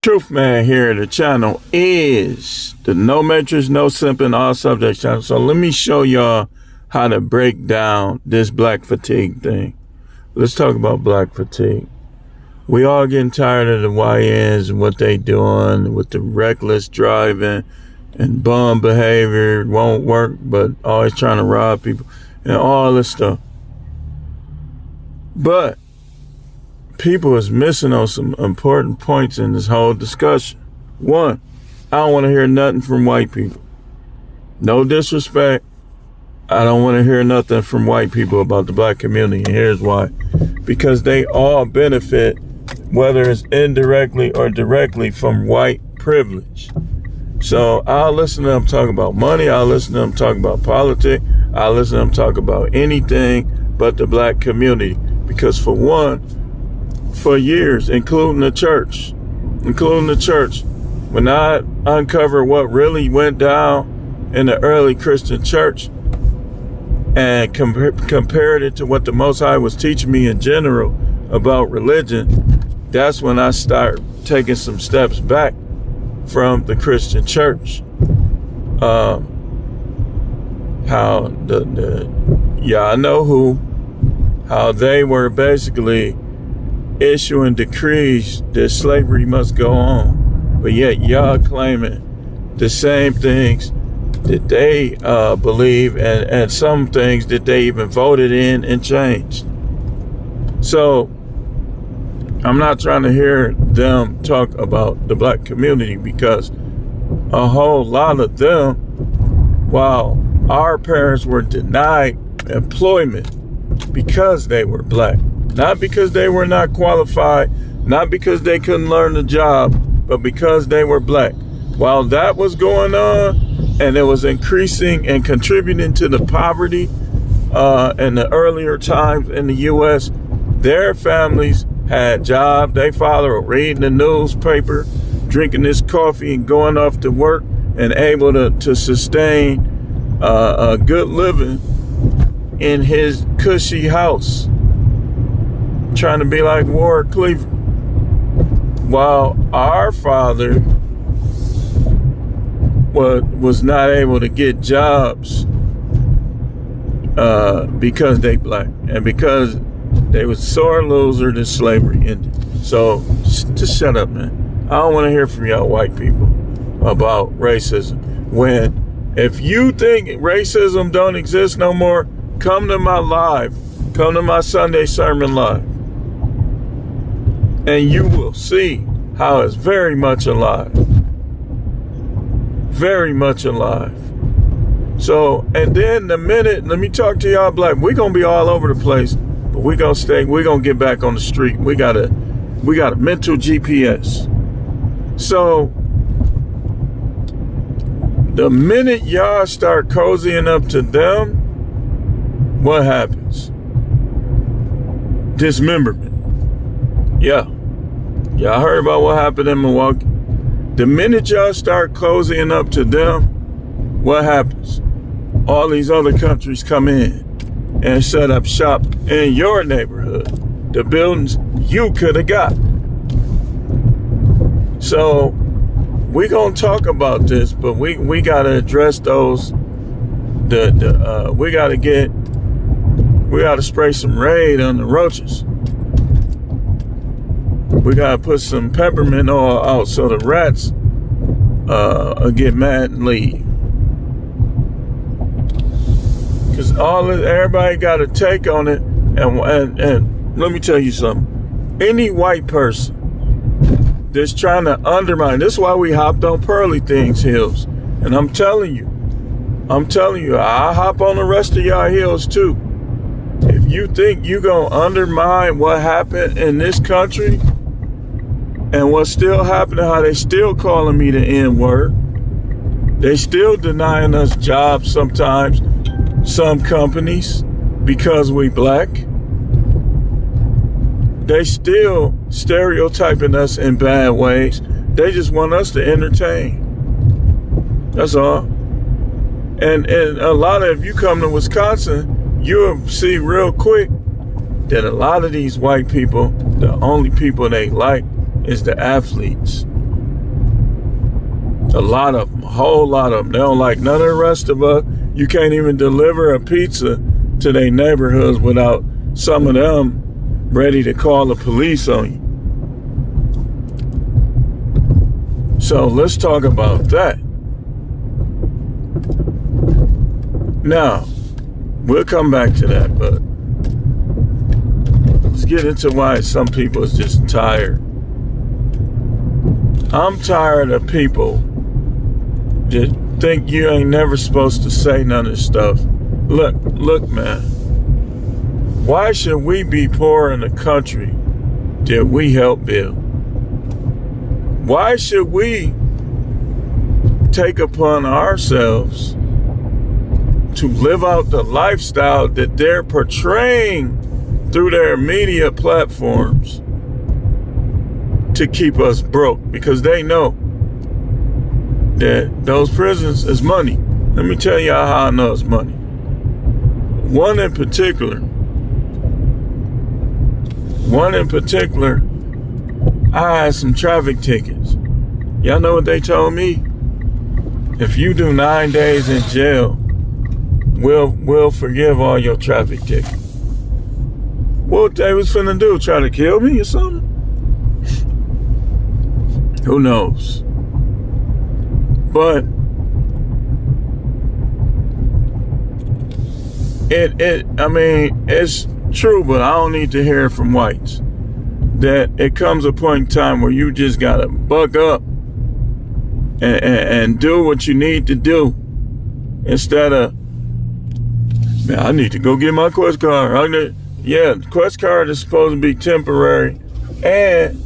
Truthman here. The channel is the No Matrix, No Simping, All Subjects channel. So let me show y'all how to break down this black fatigue thing. Let's talk about black fatigue. We all getting tired of the YNs and what they doing with the reckless driving and bum behavior. It won't work, but always trying to rob people and all this stuff. But people is missing on some important points in this whole discussion. One, I don't want to hear nothing from white people. No disrespect. I don't want to hear nothing from white people about the black community. And here's why. Because they all benefit, whether it's indirectly or directly, from white privilege. So I'll listen to them talk about money. I'll listen to them talk about politics. I'll listen to them talk about anything but the black community. Because for one, for years, including the church, when I uncovered what really went down in the early Christian church and compared it to what the Most High was teaching me in general about religion, that's when I started taking some steps back from the Christian church. How y'all know who, how they were basically issuing decrees that slavery must go on, but yet y'all claiming the same things that they believe and some things that they even voted in and changed. So I'm not trying to hear them talk about the black community, because a whole lot of them, while our parents were denied employment because they were black, not because they were not qualified, not because they couldn't learn the job, but because they were black. While that was going on and it was increasing and contributing to the poverty in the earlier times in the U.S., their families had jobs. They father were reading the newspaper, drinking this coffee and going off to work and able to sustain a good living in his cushy house, trying to be like Ward Cleaver. While our father was not able to get jobs because they black and because they was sore loser that slavery ended. So just shut up, man. I don't want to hear from y'all white people about racism. If you think racism don't exist no more, come to my live. Come to my Sunday sermon live. And you will see how it's very much alive. Very much alive. So, and then the minute, let me talk to y'all black, we're going to be all over the place, but we're going to get back on the street. We got a mental GPS. So, the minute y'all start cozying up to them, what happens? Dismemberment. Yeah. Y'all heard about what happened in Milwaukee? The minute y'all start cozying up to them, what happens? All these other countries come in and set up shop in your neighborhood, the buildings you could have got. So we gonna talk about this, but we gotta address those. We gotta spray some Raid on the roaches. We gotta put some peppermint oil out so the rats get mad and leave. Cause everybody got a take on it, and let me tell you something. Any white person that's trying to undermine, this is why we hopped on Pearly Things hills. And I'm telling you, I hop on the rest of y'all hills too. If you think you gonna undermine what happened in this country and what's still happening, how they still calling me the N-word, they still denying us jobs sometimes, some companies, because we black. They still stereotyping us in bad ways. They just want us to entertain. That's all. And a lot of, if you come to Wisconsin, you'll see real quick that a lot of these white people, the only people they like is the athletes. A lot of them, a whole lot of them. They don't like none of the rest of us. You can't even deliver a pizza to their neighborhoods without some of them ready to call the police on you. So let's talk about that. Now, we'll come back to that, but let's get into why some people is just tired. I'm tired of people that think you ain't never supposed to say none of this stuff. Look, man. Why should we be poor in a country that we help build? Why should we take upon ourselves to live out the lifestyle that they're portraying through their media platforms to keep us broke? Because they know that those prisons is money. Let me tell y'all how I know it's money. One in particular, I had some traffic tickets. Y'all know what they told me? If you do 9 days in jail, we'll forgive all your traffic tickets. What they was finna do? Try to kill me or something? Who knows? But it's true, but I don't need to hear it from whites. That it comes a point in time where you just gotta buck up and do what you need to do instead of, man, I need to go get my Quest card. Yeah, the Quest card is supposed to be temporary, and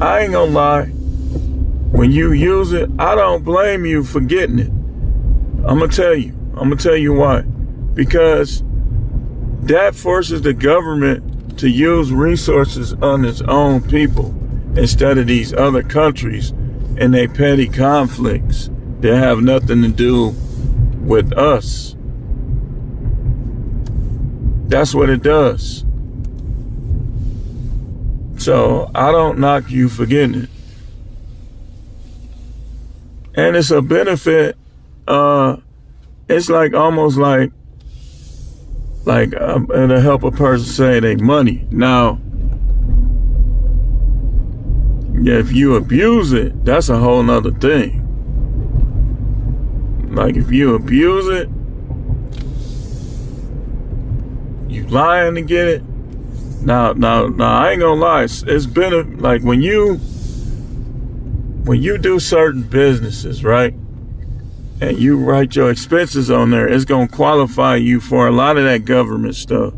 I ain't gonna lie, when you use it, I don't blame you for getting it. I'm gonna tell you why. Because that forces the government to use resources on its own people instead of these other countries and their petty conflicts that have nothing to do with us. That's what it does. So I don't knock you for getting it. And it's a benefit. It's like almost like it'll help a person save their money. Now, if you abuse it, that's a whole nother thing. Like if you abuse it, you lying to get it. Now, I ain't gonna lie. It's been like when you do certain businesses, right? And you write your expenses on there, it's going to qualify you for a lot of that government stuff.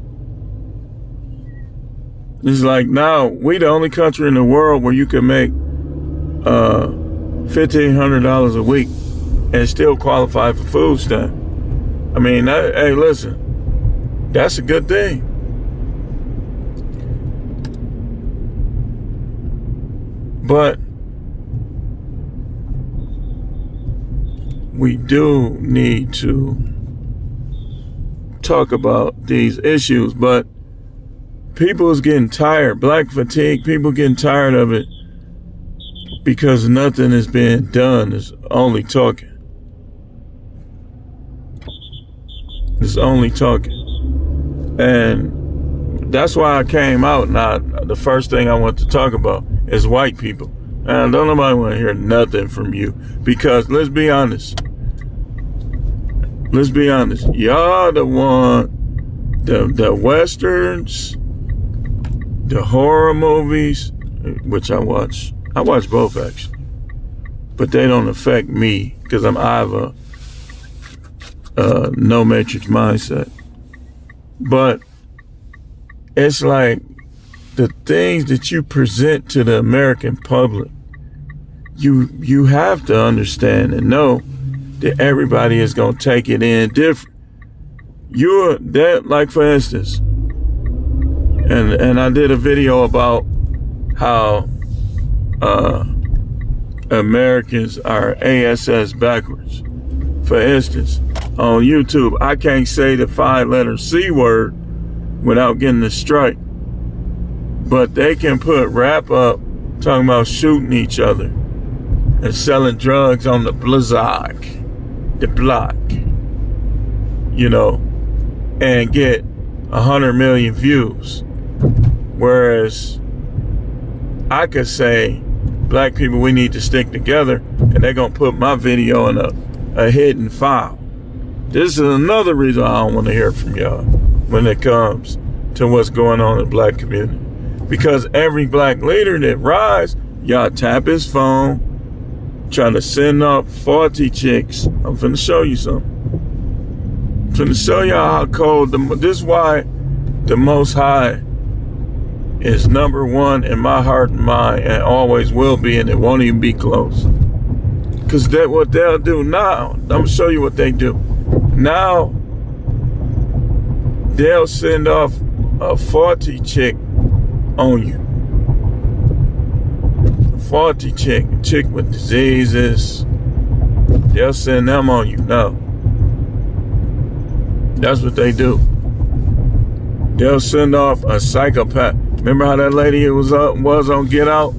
It's like now, we the only country in the world where you can make $1,500 a week and still qualify for food stamp. I mean, hey, listen, that's a good thing. But we do need to talk about these issues, but people is getting tired. Black fatigue, people getting tired of it because nothing is being done. It's only talking. It's only talking. And that's why I came out. Now, the first thing I want to talk about is white people. And don't nobody want to hear nothing from you, because let's be honest. Y'all the one, the westerns, the horror movies, which I watch both actually, but they don't affect me because I have a no matrix mindset. But it's like the things that you present to the American public, you have to understand and know that everybody is going to take it in different. Like for instance, and I did a video about how Americans are ASS backwards. For instance, on YouTube, I can't say the 5-letter C word without getting a strike. But they can put rap up talking about shooting each other and selling drugs on the block, and get 100 million views. Whereas I could say, black people, we need to stick together, and they're going to put my video in a hidden file. This is another reason I don't want to hear from y'all when it comes to what's going on in the black community. Because every black leader that rise, y'all tap his phone, trying to send up faulty chicks. I'm finna show you something. I'm finna show y'all how cold, this is why the Most High is number one in my heart and mind, and always will be, and it won't even be close. Because that's what they'll do now. I'm going to show you what they do. Now, they'll send off a faulty chick on you. A faulty chick with diseases. They'll send them on you now. That's what they do. They'll send off a psychopath. Remember how that lady was on Get Out?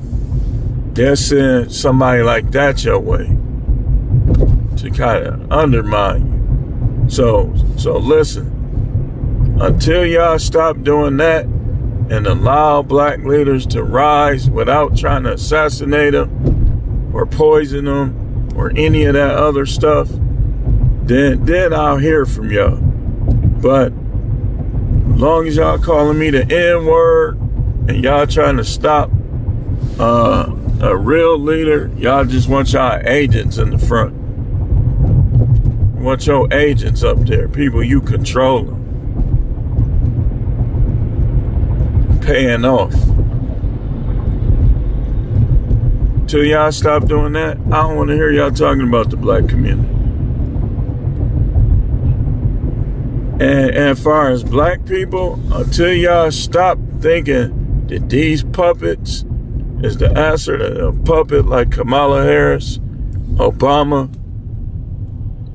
They'll send somebody like that your way to kind of undermine you. So listen, until y'all stop doing that and allow black leaders to rise without trying to assassinate them or poison them or any of that other stuff, then I'll hear from y'all. But as long as y'all calling me the N-word and y'all trying to stop a real leader, y'all just want y'all agents in the front. Want your agents up there, people you controlling, paying off. Till y'all stop doing that, I don't want to hear y'all talking about the black community. And as far as black people, until y'all stop thinking that these puppets is the answer to a puppet like Kamala Harris, Obama,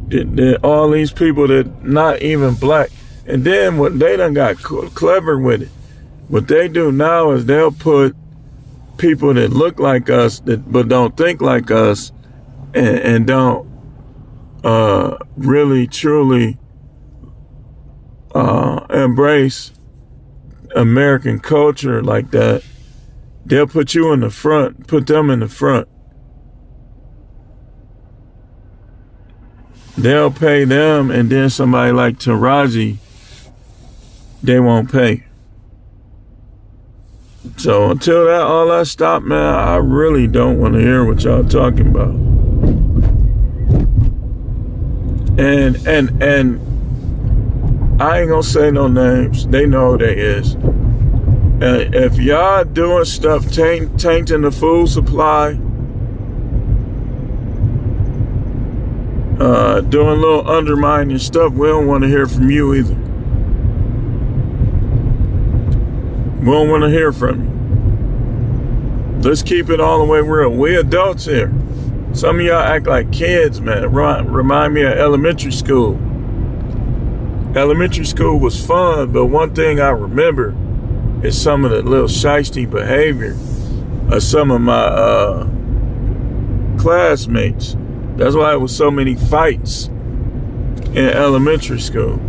that all these people that not even black. And then what they done got clever with it. What they do now is they'll put people that look like us but don't think like us and don't really truly embrace American culture like that. They'll put you in the front, put them in the front. They'll pay them, and then somebody like Taraji, they won't pay. So until all that stop, man, I really don't want to hear what y'all talking about. And I ain't gonna say no names. They know who they is. And if y'all doing stuff tainting the food supply, doing a little undermining stuff, we don't want to hear from you either. We don't want to hear from you. Let's keep it all the way real. We adults here. Some of y'all act like kids, man. Remind me of elementary school. Elementary school was fun, but one thing I remember is some of the little shiesty behavior of some of my classmates. That's why it was so many fights in elementary school.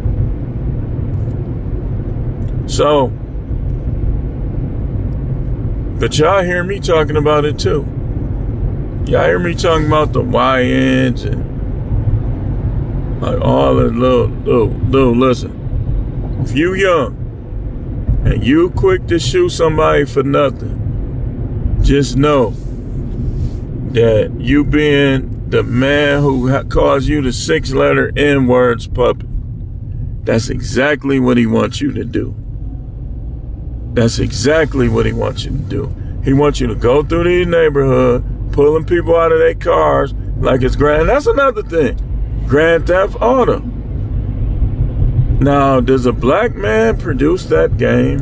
So, but y'all hear me talking about it too. Y'all hear me talking about the YNs and like all the little, listen. If you young and you quick to shoot somebody for nothing, just know that you being the man who calls you the 6-letter N-words puppet. That's exactly what he wants you to do. That's exactly what he wants you to do. He wants you to go through these neighborhoods, pulling people out of their cars like it's grand. That's another thing. Grand Theft Auto. Now, does a black man produce that game?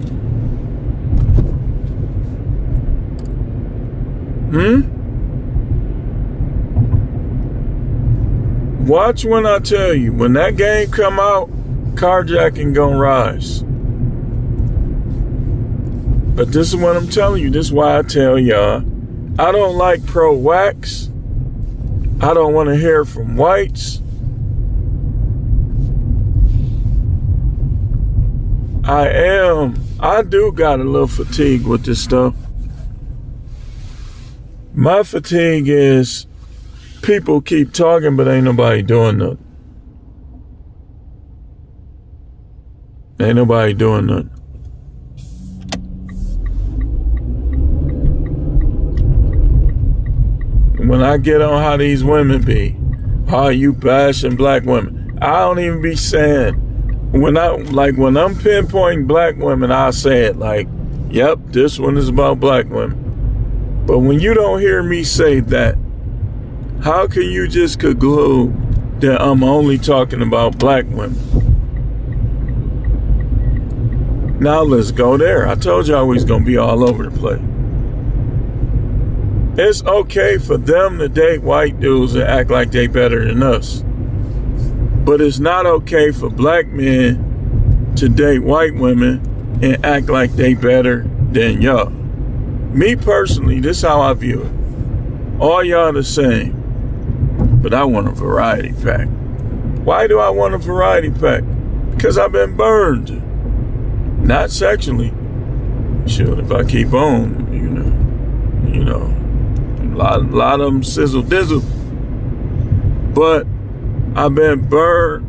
Watch when I tell you, when that game come out, carjacking gonna rise. But this is what I'm telling you. This is why I tell y'all, I don't like pro-wax I don't want to hear from whites. I do got a little fatigue with this stuff. My fatigue is people keep talking, but ain't nobody doing nothing. Ain't nobody doing nothing. When I get on how these women be, how you bashing black women, I don't even be saying, when I'm pinpointing black women, I'll say it like, yep, this one is about black women. But when you don't hear me say that, how can you just conclude that I'm only talking about black women? Now let's go there. I told you I was going to be all over the place. It's okay for them to date white dudes and act like they better than us. But it's not okay for black men to date white women and act like they better than y'all. Me personally, this is how I view it. All y'all the same, but I want a variety pack. Why do I want a variety pack? Because I've been burned. Not sexually. Shoot, if I keep on, you know, a lot of them sizzle dizzle. But I've been burned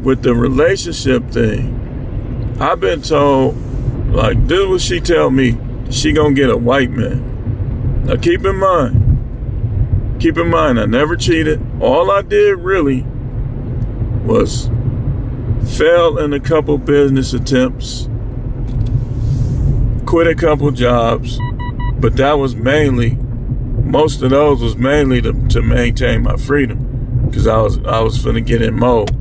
with the relationship thing. I've been told, like, this is what she tell me, she gonna get a white man. Now keep in mind, I never cheated. All I did really was fail in a couple business attempts, quit a couple jobs, but that was most of those was mainly to maintain my freedom, because I was finna get in mode.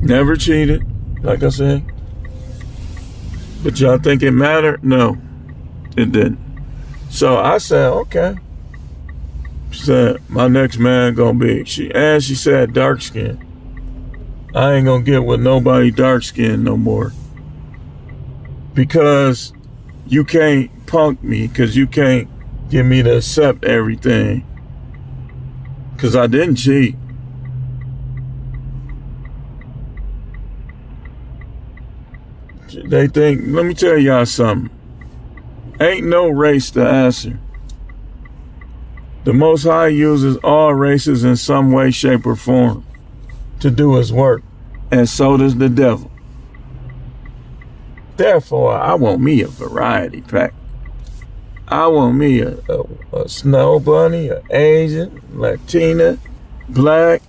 Never cheated, like I said. But y'all think it mattered? No, it didn't. So I said, okay. She said, my next man gonna be, she said dark skin. I ain't gonna get with nobody dark skin no more. Because you can't punk me, because you can't get me to accept everything. Because I didn't cheat. They think, let me tell y'all something. Ain't no race to answer. The Most High uses all races in some way, shape, or form to do his work. And so does the devil. Therefore, I want me a variety pack. I want me a snow bunny, an Asian, Latina, black.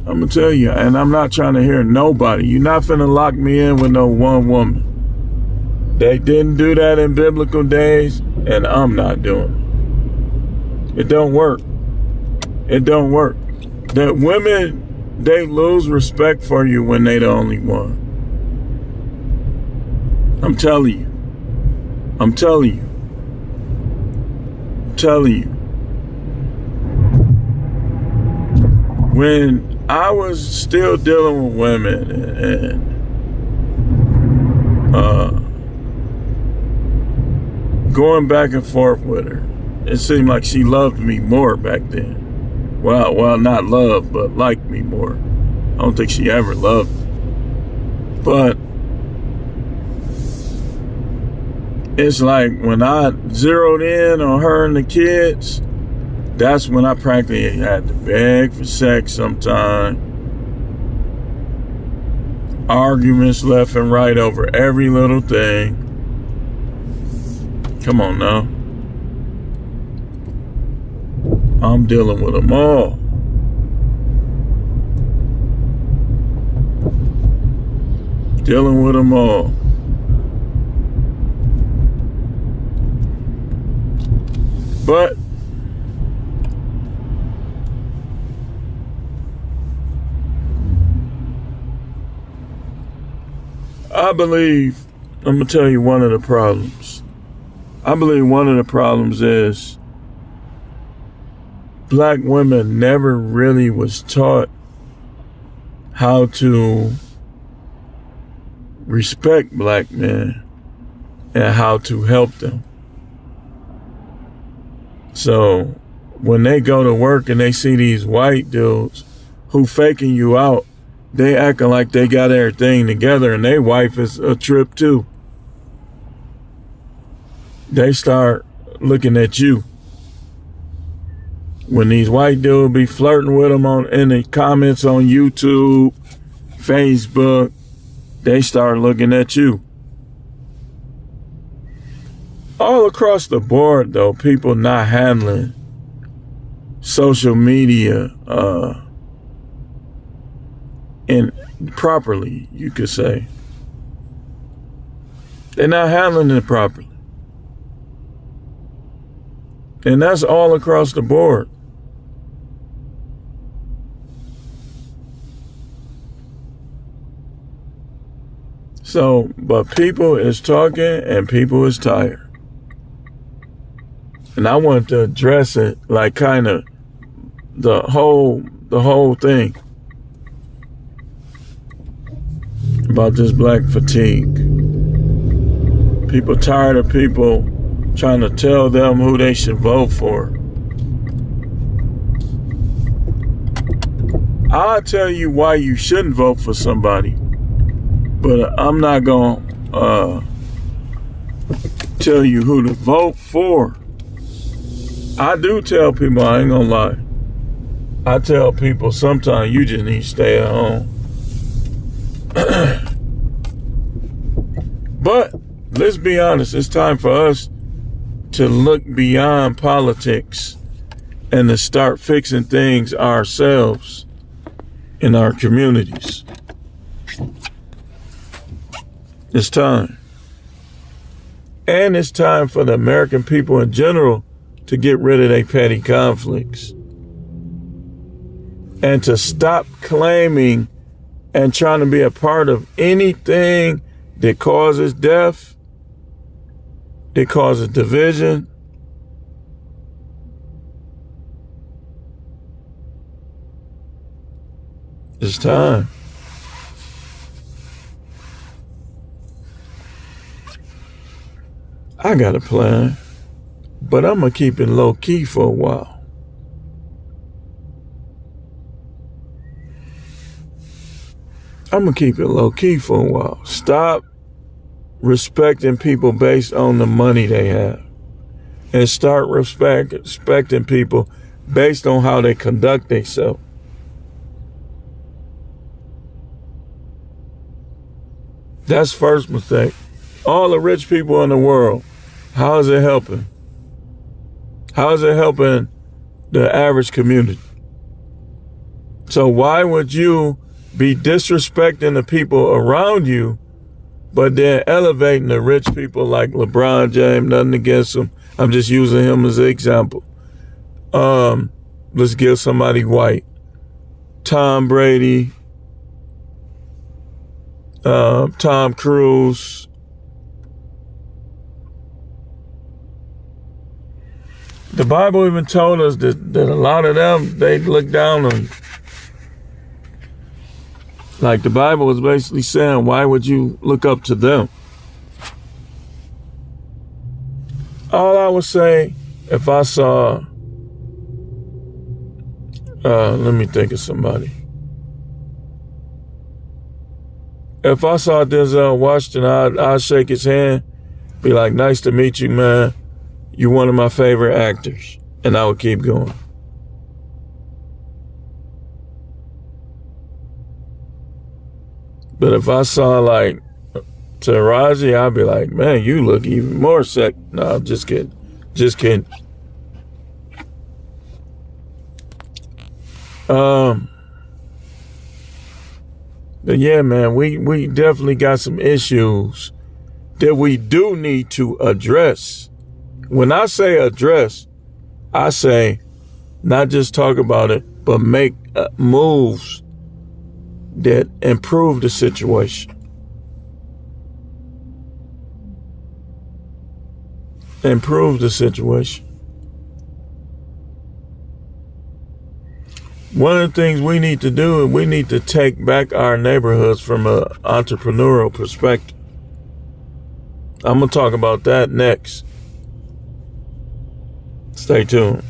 I'm going to tell you, and I'm not trying to hear nobody. You're not finna lock me in with no one woman. They didn't do that in biblical days, and I'm not doing it. It don't work. It don't work. That women, they lose respect for you when they the only one. I'm telling you. I'm telling you. I'm telling you. When I was still dealing with women and going back and forth with her, it seemed like she loved me more back then. Well, not love, but liked me more. I don't think she ever loved me. But it's like when I zeroed in on her and the kids, that's when I practically had to beg for sex sometime. Arguments left and right over every little thing. Come on now. I'm dealing with them all. Dealing with them all. But I believe, I'm going to tell you one of the problems. I believe one of the problems is black women never really was taught how to respect black men and how to help them. So when they go to work and they see these white dudes who faking you out, they acting like they got everything together and their wife is a trip too. They start looking at you. When these white dudes be flirting with them in the comments on YouTube, Facebook, they start looking at you. All across the board, though, people not handling social media properly, you could say. They're not handling it properly. And that's all across the board. So, but people is talking and people is tired. And I want to address it like kind of the whole thing about this black fatigue. People tired of people trying to tell them who they should vote for. I'll tell you why you shouldn't vote for somebody, but I'm not going to tell you who to vote for. I do tell people, I ain't going to lie. I tell people sometimes you just need to stay at home. But let's be honest, it's time for us to look beyond politics and to start fixing things ourselves in our communities. It's time. And it's time for the American people in general to get rid of their petty conflicts and to stop claiming and trying to be a part of anything that causes death, that causes division. It's time. I got a plan, but I'm going to keep it low key for a while. I'm going to keep it low key for a while. Stop respecting people based on the money they have. And start respecting people based on how they conduct themselves. That's first mistake. All the rich people in the world, how is it helping? How is it helping the average community? So why would you be disrespecting the people around you, but then elevating the rich people like LeBron James? Nothing against him. I'm just using him as an example. Let's give somebody white. Tom Brady, Tom Cruise. The Bible even told us that a lot of them, they look down on you. Like the Bible was basically saying, why would you look up to them? All I would say, if I saw, let me think of somebody. If I saw Denzel Washington, I'd shake his hand, be like, nice to meet you, man. You're one of my favorite actors. And I would keep going. But if I saw like Taraji, I'd be like, man, you look even more sick. No, I'm just kidding. Just kidding. But yeah, man, we definitely got some issues that we do need to address. When I say address, I say not just talk about it, but make moves that improve the situation. Improve the situation. One of the things we need to do is we need to take back our neighborhoods from an entrepreneurial perspective. I'm going to talk about that next. Stay tuned.